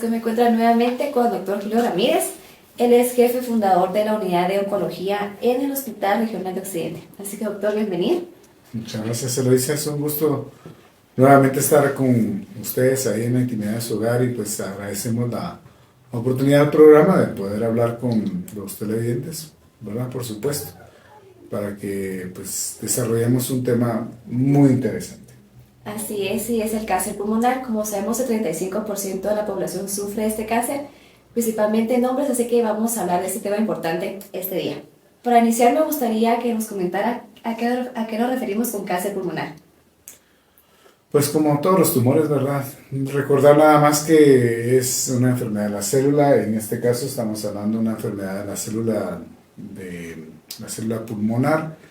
que me encuentro nuevamente con el doctor Julio Ramírez. Él es jefe fundador de la unidad de oncología en el Hospital Regional de Occidente. Así que, doctor, bienvenido. Muchas gracias, Eloisa. Es un gusto nuevamente estar con ustedes ahí en la intimidad de su hogar y pues agradecemos la oportunidad del programa de poder hablar con los televidentes, ¿verdad? Por supuesto, para que pues desarrollemos un tema muy interesante. Así es, y es el cáncer pulmonar. Como sabemos, el 35% de la población sufre de este cáncer, principalmente en hombres, así que vamos a hablar de este tema importante este día. Para iniciar, me gustaría que nos comentara a qué nos referimos con cáncer pulmonar. Pues como todos los tumores, ¿verdad? Recordar nada más que es una enfermedad de la célula. En este caso estamos hablando de una enfermedad de la célula pulmonar.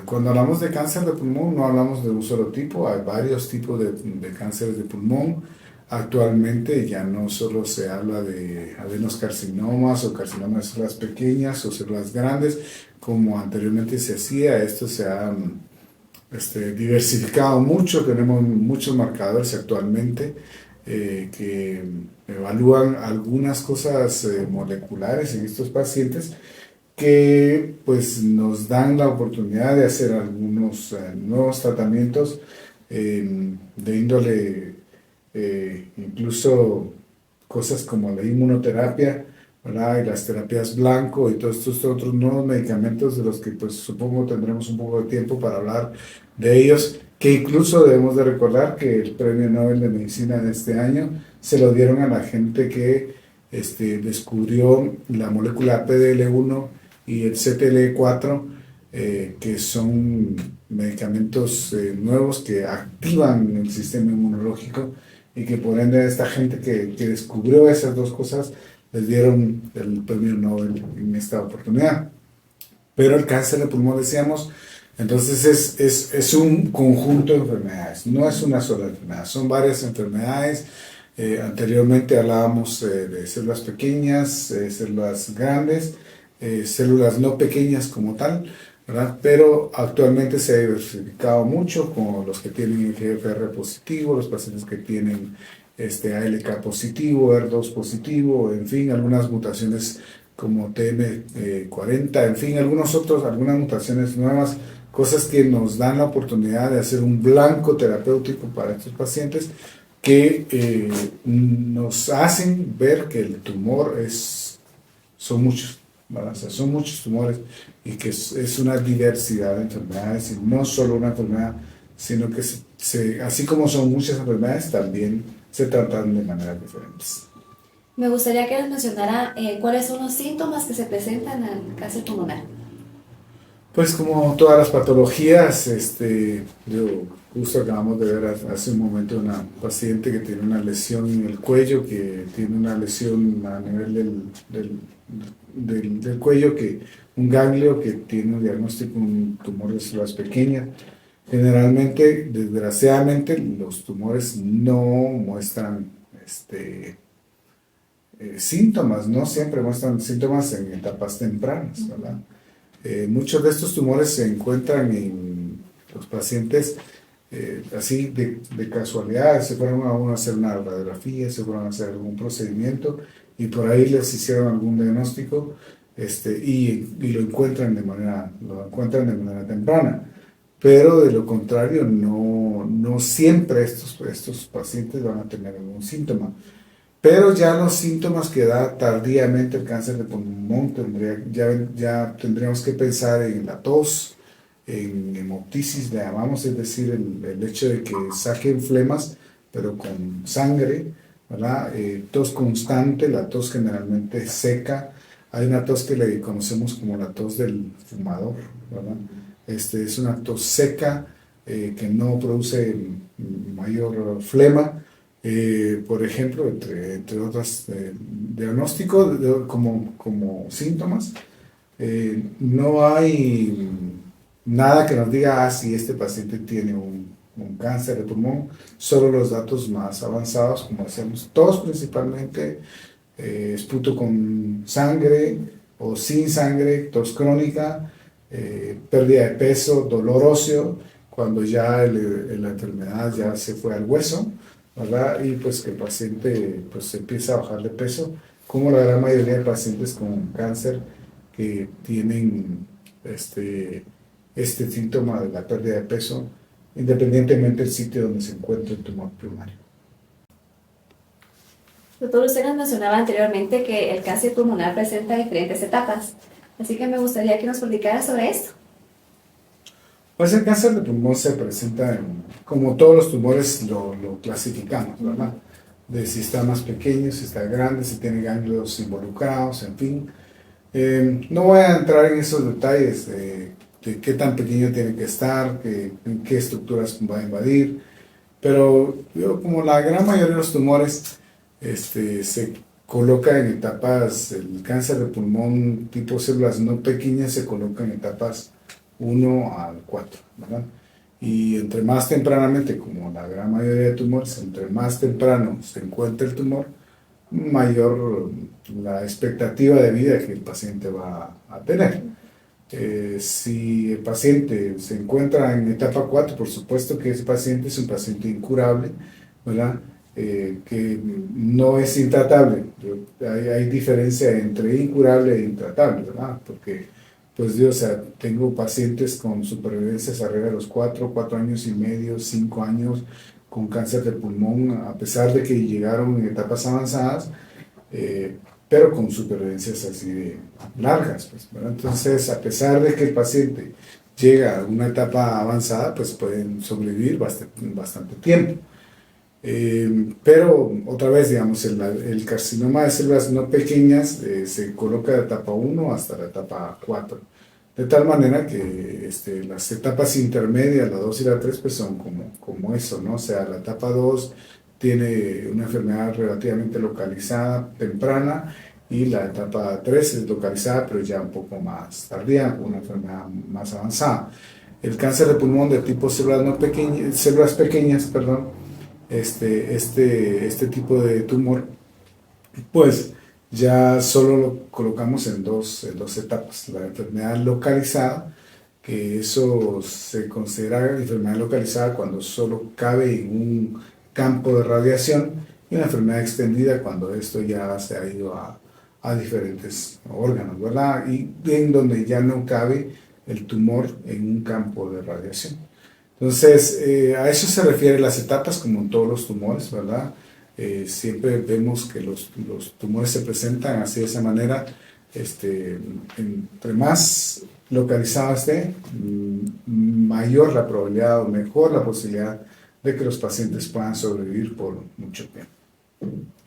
Cuando hablamos de cáncer de pulmón no hablamos de un solo tipo, hay varios tipos de cánceres de pulmón. Actualmente ya no solo se habla de adenocarcinomas o carcinomas de células pequeñas o células grandes, como anteriormente se hacía. Esto se ha diversificado mucho, tenemos muchos marcadores actualmente que evalúan algunas cosas moleculares en estos pacientes que pues nos dan la oportunidad de hacer algunos nuevos tratamientos de índole, incluso cosas como la inmunoterapia, ¿verdad? Y las terapias blanco y todos estos otros nuevos medicamentos de los que pues supongo tendremos un poco de tiempo para hablar de ellos, que incluso debemos de recordar que el Premio Nobel de Medicina de este año se lo dieron a la gente que descubrió la molécula PDL1 y el CTLA4, que son medicamentos nuevos que activan el sistema inmunológico y que por ende a esta gente que descubrió esas dos cosas les dieron el Premio Nobel en esta oportunidad. Pero el cáncer de pulmón, decíamos, entonces es un conjunto de enfermedades, no es una sola enfermedad, son varias enfermedades. Anteriormente hablábamos de células pequeñas, células grandes, células no pequeñas como tal, ¿verdad? Pero actualmente se ha diversificado mucho con los que tienen GFR positivo, los pacientes que tienen ALK positivo, ER2 positivo, en fin, algunas mutaciones como TM40, en fin, algunas mutaciones nuevas, cosas que nos dan la oportunidad de hacer un blanco terapéutico para estos pacientes que nos hacen ver que el tumor son muchos, ¿verdad? O sea, son muchos tumores y que es una diversidad de enfermedades y no solo una enfermedad, sino que así como son muchas enfermedades, también se tratan de maneras diferentes. Me gustaría que nos mencionara cuáles son los síntomas que se presentan al cáncer pulmonar. Pues como todas las patologías, justo acabamos de ver hace un momento una paciente que tiene una lesión en el cuello, que tiene una lesión a nivel del cuello, un ganglio que tiene un diagnóstico, un tumor de células pequeñas. Generalmente, desgraciadamente, los tumores no muestran síntomas, no siempre muestran síntomas en etapas tempranas, ¿verdad? Muchos de estos tumores se encuentran en los pacientes así de casualidad, se fueron a hacer una radiografía, se fueron a hacer algún procedimiento y por ahí les hicieron algún diagnóstico y lo encuentran de manera temprana. Pero de lo contrario, no siempre estos pacientes van a tener algún síntoma. Pero ya los síntomas que da tardíamente el cáncer de pulmón, ya tendríamos que pensar en la tos, en hemoptisis, le llamamos, es decir, el hecho de que saquen flemas, pero con sangre, ¿verdad? Tos constante, la tos generalmente seca. Hay una tos que le conocemos como la tos del fumador, ¿verdad? Es una tos seca que no produce mayor flema. Por ejemplo, entre otros diagnósticos como síntomas, no hay nada que nos diga si este paciente tiene un cáncer de pulmón, solo los datos más avanzados, como decíamos, tos principalmente, esputo con sangre o sin sangre, tos crónica, pérdida de peso, dolor óseo, cuando ya la enfermedad ya se fue al hueso, ¿verdad? Y pues que el paciente pues empieza a bajar de peso, como la gran mayoría de pacientes con cáncer que tienen este síntoma de la pérdida de peso, independientemente del sitio donde se encuentre el tumor primario. Doctor, usted nos mencionaba anteriormente que el cáncer pulmonar presenta diferentes etapas, así que me gustaría que nos platicara sobre esto. Pues el cáncer de pulmón se presenta, como todos los tumores lo clasificamos, ¿verdad? De si está más pequeño, si está grande, si tiene ganglios involucrados, en fin. No voy a entrar en esos detalles de qué tan pequeño tiene que estar, qué estructuras va a invadir, pero como la gran mayoría de los tumores se coloca en etapas, el cáncer de pulmón tipo células no pequeñas se coloca en etapas 1 al 4, ¿verdad? Y entre más tempranamente, como la gran mayoría de tumores, entre más temprano se encuentra el tumor, mayor la expectativa de vida que el paciente va a tener. Si el paciente se encuentra en etapa 4, por supuesto que ese paciente es un paciente incurable, ¿verdad? Que no es intratable. Hay diferencia entre incurable e intratable, ¿verdad? Porque, pues Dios, o sea, tengo pacientes con supervivencias arriba de los 4 años y medio, 5 años, con cáncer de pulmón, a pesar de que llegaron en etapas avanzadas, pero con supervivencias así de largas, pues, ¿verdad? Entonces, a pesar de que el paciente llega a una etapa avanzada, pues pueden sobrevivir bastante tiempo. Pero otra vez, digamos, el carcinoma de células no pequeñas se coloca de etapa 1 hasta la etapa 4. De tal manera que las etapas intermedias, la 2 y la 3, pues son como eso, ¿no? O sea, la etapa 2 tiene una enfermedad relativamente localizada, temprana, y la etapa 3 es localizada, pero ya un poco más tardía, con una enfermedad más avanzada. El cáncer de pulmón de tipo células, no pequeñas, células pequeñas, perdón, este tipo de tumor, pues ya solo lo colocamos en dos etapas. La enfermedad localizada, que eso se considera enfermedad localizada cuando solo cabe en un campo de radiación, y una enfermedad extendida cuando esto ya se ha ido a diferentes órganos, ¿verdad? Y en donde ya no cabe el tumor en un campo de radiación. Entonces, a eso se refieren las etapas, como en todos los tumores, ¿verdad? Siempre vemos que los tumores se presentan así de esa manera. Entre más localizado esté, mayor la probabilidad o mejor la posibilidad de que los pacientes puedan sobrevivir por mucho tiempo.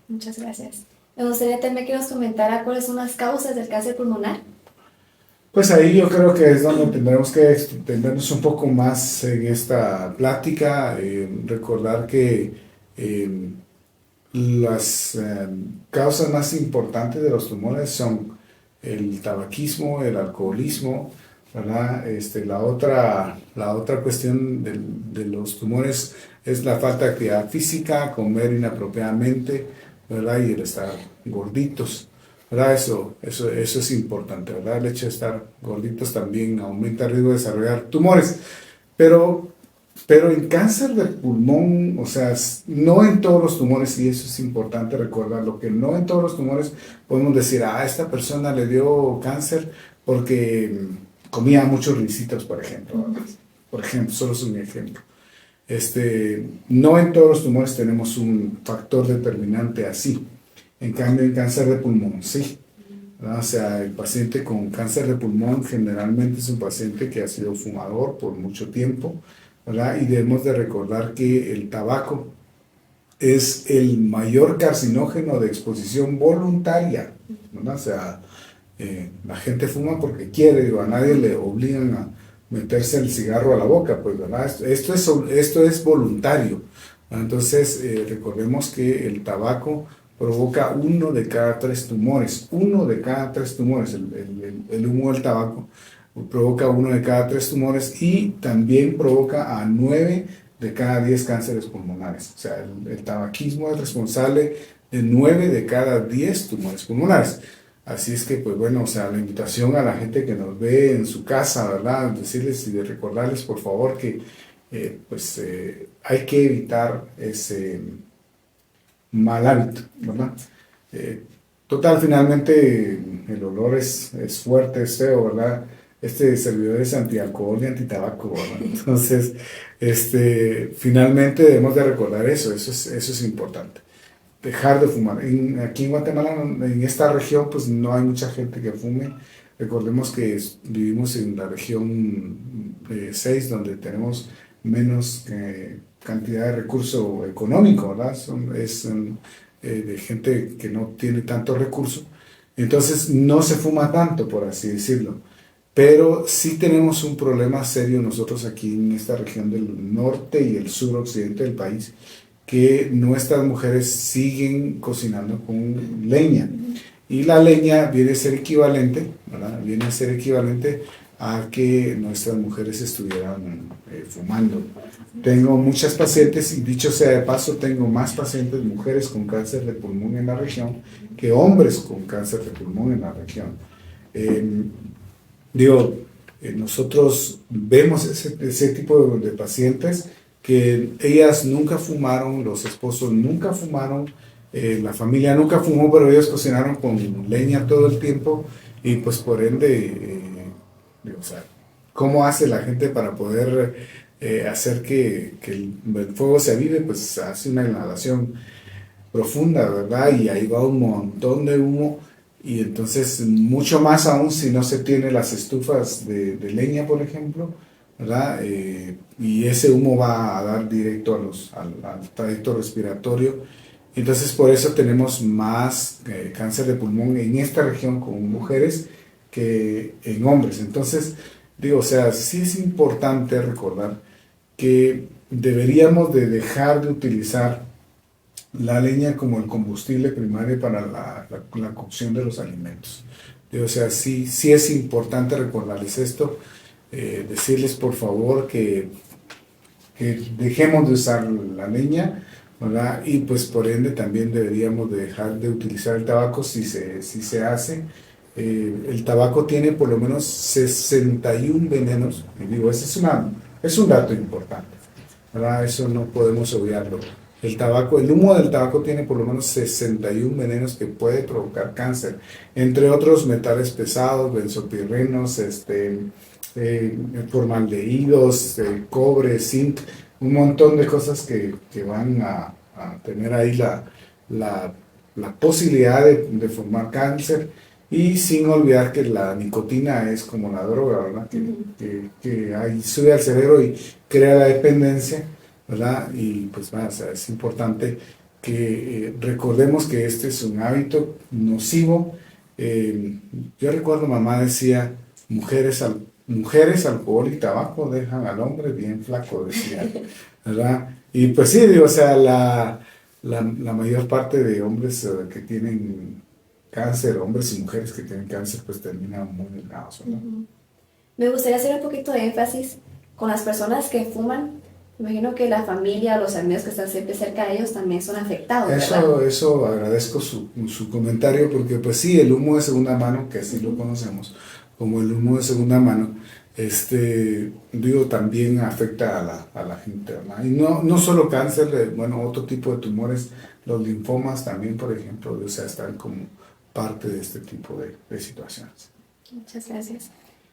Muchas gracias. Me gustaría también que nos comentara cuáles son las causas del cáncer pulmonar. Pues ahí yo creo que es donde tendremos que extendernos un poco más en esta plática, recordar que las causas más importantes de los tumores son el tabaquismo, el alcoholismo, ¿verdad? La otra cuestión de los tumores es la falta de actividad física, comer inapropiadamente, ¿verdad? Y el estar gorditos, ¿verdad? Eso es importante, ¿verdad? El hecho de estar gorditos también aumenta el riesgo de desarrollar tumores, pero en cáncer de pulmón, o sea, no en todos los tumores, y eso es importante recordarlo, que no en todos los tumores podemos decir, esta persona le dio cáncer porque comía muchos risitos, por ejemplo. Por ejemplo, solo es un ejemplo. No en todos los tumores tenemos un factor determinante así. En cambio, en cáncer de pulmón, sí. ¿Verdad? O sea, el paciente con cáncer de pulmón generalmente es un paciente que ha sido fumador por mucho tiempo, ¿verdad? Y debemos de recordar que el tabaco es el mayor carcinógeno de exposición voluntaria, ¿verdad? O sea, la gente fuma porque quiere, digo, a nadie le obligan a meterse el cigarro a la boca, pues, ¿verdad? Esto es voluntario, ¿verdad? Entonces, recordemos que el tabaco provoca 1 de cada 3 tumores, 1 de cada 3 tumores, el humo del tabaco provoca 1 de cada 3 tumores, y también provoca a 9 de cada 10 cánceres pulmonares. O sea, el tabaquismo es responsable de 9 de cada 10 tumores pulmonares. Así es que, pues bueno, o sea, la invitación a la gente que nos ve en su casa, ¿verdad? Decirles y de recordarles, por favor, que hay que evitar mal hábito, ¿verdad? Total, finalmente el olor es fuerte, es feo, ¿verdad? Este servidor es antialcohol y antitabaco, ¿verdad? Entonces, finalmente debemos de recordar eso es importante. Dejar de fumar. Aquí en Guatemala, en esta región, pues no hay mucha gente que fume. Recordemos que vivimos en la región 6, donde tenemos menos cantidad de recurso económico, ¿verdad? De gente que no tiene tanto recurso. Entonces no se fuma tanto, por así decirlo. Pero sí tenemos un problema serio nosotros aquí en esta región del norte y el suroccidente del país, que nuestras mujeres siguen cocinando con leña. Y la leña viene a ser equivalente, ¿verdad? Viene a ser equivalente a que nuestras mujeres estuvieran fumando. Tengo muchas pacientes, y dicho sea de paso, tengo más pacientes mujeres con cáncer de pulmón en la región que hombres con cáncer de pulmón en la región. Nosotros vemos ese tipo de pacientes que ellas nunca fumaron, los esposos nunca fumaron, la familia nunca fumó, pero ellos cocinaron con leña todo el tiempo y pues por ende, o sea, ¿cómo hace la gente para poder hacer que el fuego se avive? Pues hace una inhalación profunda, ¿verdad? Y ahí va un montón de humo. Y entonces, mucho más aún si no se tiene las estufas de leña, por ejemplo, ¿verdad? Y ese humo va a dar directo al trayecto respiratorio. Entonces, por eso tenemos más cáncer de pulmón en esta región con mujeres que en hombres. Entonces, o sea, sí es importante recordar que deberíamos de dejar de utilizar la leña como el combustible primario para la cocción de los alimentos. O sea, sí es importante recordarles esto, decirles por favor que dejemos de usar la leña, ¿verdad? Y pues por ende también deberíamos de dejar de utilizar el tabaco si se hace. El tabaco tiene por lo menos 61 venenos, y digo, ese es un dato importante, ¿verdad? Eso no podemos obviarlo. El humo del tabaco tiene por lo menos 61 venenos que puede provocar cáncer, entre otros metales pesados, benzopirrenos, formaldehídos, cobre, zinc, un montón de cosas que van a tener ahí la posibilidad de formar cáncer, y sin olvidar que la nicotina es como la droga, ¿verdad? Que ahí sube al cerebro y crea la dependencia, ¿verdad? Y pues o sea, es importante que recordemos que este es un hábito nocivo. Yo recuerdo mamá decía, mujeres, alcohol y tabaco dejan al hombre bien flaco, decía, ¿verdad? Y pues sí, o sea, la mayor parte de hombres que tienen cáncer, hombres y mujeres que tienen cáncer, pues terminan muy delgados, ¿verdad? Me gustaría hacer un poquito de énfasis con las personas que fuman. Me imagino que la familia o los amigos que están siempre cerca de ellos también son afectados, ¿verdad? Eso agradezco su comentario, porque pues sí, el humo de segunda mano, que así lo conocemos como el humo de segunda mano, también afecta a la gente, ¿verdad? Y no solo cáncer, otro tipo de tumores, los linfomas también, por ejemplo, o sea, están como parte de este tipo de situaciones. Muchas gracias.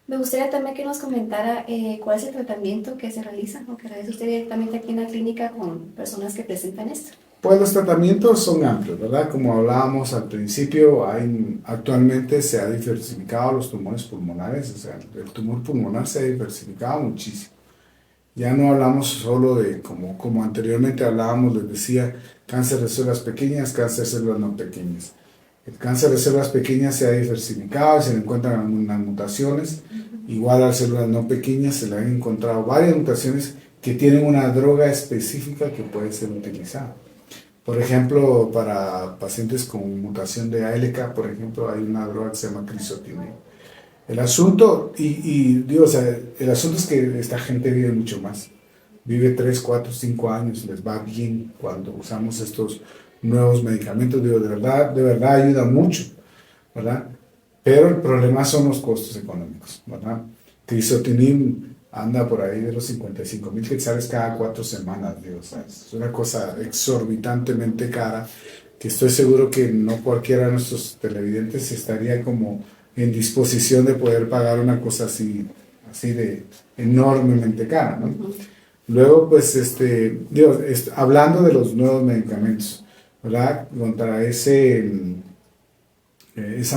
Me gustaría también que nos comentara cuál es el tratamiento que se realiza o que realiza usted directamente aquí en la clínica con personas que presentan esto. Pues los tratamientos son amplios, ¿verdad? Como hablábamos al principio, actualmente se ha diversificado los tumores pulmonares, o sea, el tumor pulmonar se ha diversificado muchísimo. Ya no hablamos solo de, como anteriormente hablábamos, les decía, cáncer de células pequeñas, cáncer de células no pequeñas. El cáncer de células pequeñas se ha diversificado y se le encuentran algunas mutaciones. Igual a las células no pequeñas se le han encontrado varias mutaciones que tienen una droga específica que puede ser utilizada. Por ejemplo, para pacientes con mutación de ALK, por ejemplo, hay una droga que se llama crizotinib. El asunto, el asunto es que esta gente vive mucho más. Vive 3, 4, 5 años, les va bien cuando usamos estos nuevos medicamentos. De verdad ayuda mucho, ¿verdad? Pero el problema son los costos económicos, ¿verdad? Crizotinib anda por ahí de los 55,000 quetzales cada 4 semanas, o sea, es una cosa exorbitantemente cara, que estoy seguro que no cualquiera de nuestros televidentes estaría como en disposición de poder pagar una cosa así de enormemente cara, ¿no? Ujú. Luego, pues, hablando de los nuevos medicamentos, ¿verdad? Contra esa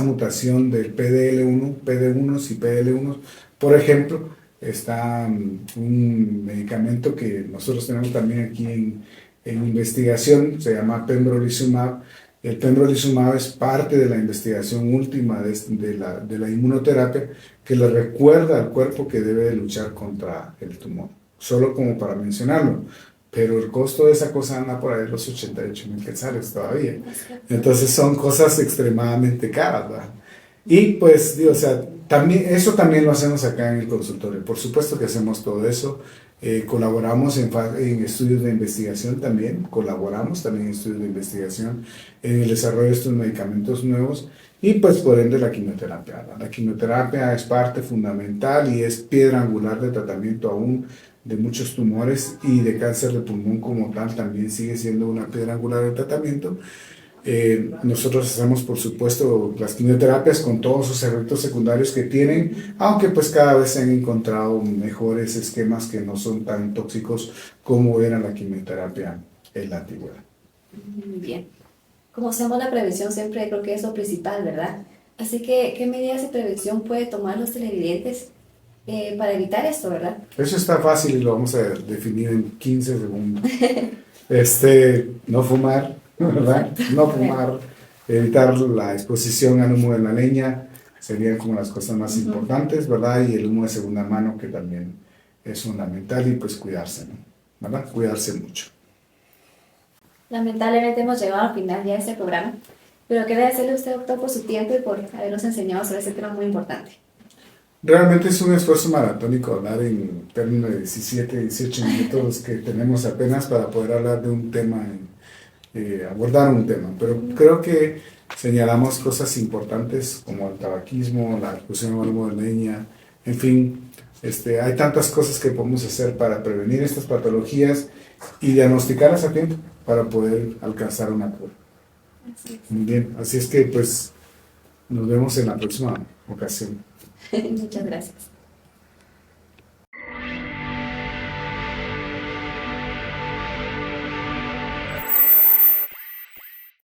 mutación del PDL1, PD1 y PDL1, por ejemplo, está un medicamento que nosotros tenemos también aquí en investigación, se llama pembrolizumab. El pembrolizumab es parte de la investigación última de la inmunoterapia que le recuerda al cuerpo que debe de luchar contra el tumor, solo como para mencionarlo. Pero el costo de esa cosa anda por ahí de los 88,000 quetzales todavía. Entonces son cosas extremadamente caras, ¿verdad? Y pues, digo, o sea, también, eso también lo hacemos acá en el consultorio. Por supuesto que hacemos todo eso. Colaboramos en estudios de investigación también. Colaboramos también en estudios de investigación en el desarrollo de estos medicamentos nuevos. Y pues por ende la quimioterapia, ¿verdad? La quimioterapia es parte fundamental y es piedra angular de tratamiento aún de muchos tumores y de cáncer de pulmón como tal también sigue siendo una piedra angular de tratamiento. Nosotros hacemos, por supuesto, las quimioterapias con todos sus efectos secundarios que tienen, aunque pues cada vez se han encontrado mejores esquemas que no son tan tóxicos como era la quimioterapia en la antigüedad. Muy bien. Como hacemos la prevención siempre creo que es lo principal, ¿verdad? Así que, ¿qué medidas de prevención puede tomar los televidentes para evitar esto, verdad? Eso está fácil y lo vamos a definir en 15 segundos. No fumar, ¿verdad? No fumar, evitar la exposición al humo de la leña, serían como las cosas más importantes, ¿verdad? Y el humo de segunda mano, que también es fundamental, y pues cuidarse, ¿no? ¿Verdad? Cuidarse mucho. Lamentablemente hemos llegado al final ya de este programa, pero quiero agradecerle a usted, doctor, por su tiempo y por habernos enseñado sobre este tema muy importante. Realmente es un esfuerzo maratónico hablar en términos de 17, 18 minutos que tenemos apenas para poder hablar de un tema, abordar un tema, pero creo que señalamos cosas importantes como el tabaquismo, la exposición al humo de leña, en fin, hay tantas cosas que podemos hacer para prevenir estas patologías y diagnosticarlas a tiempo para poder alcanzar una cura. Muy bien, así es que pues nos vemos en la próxima ocasión. Muchas gracias.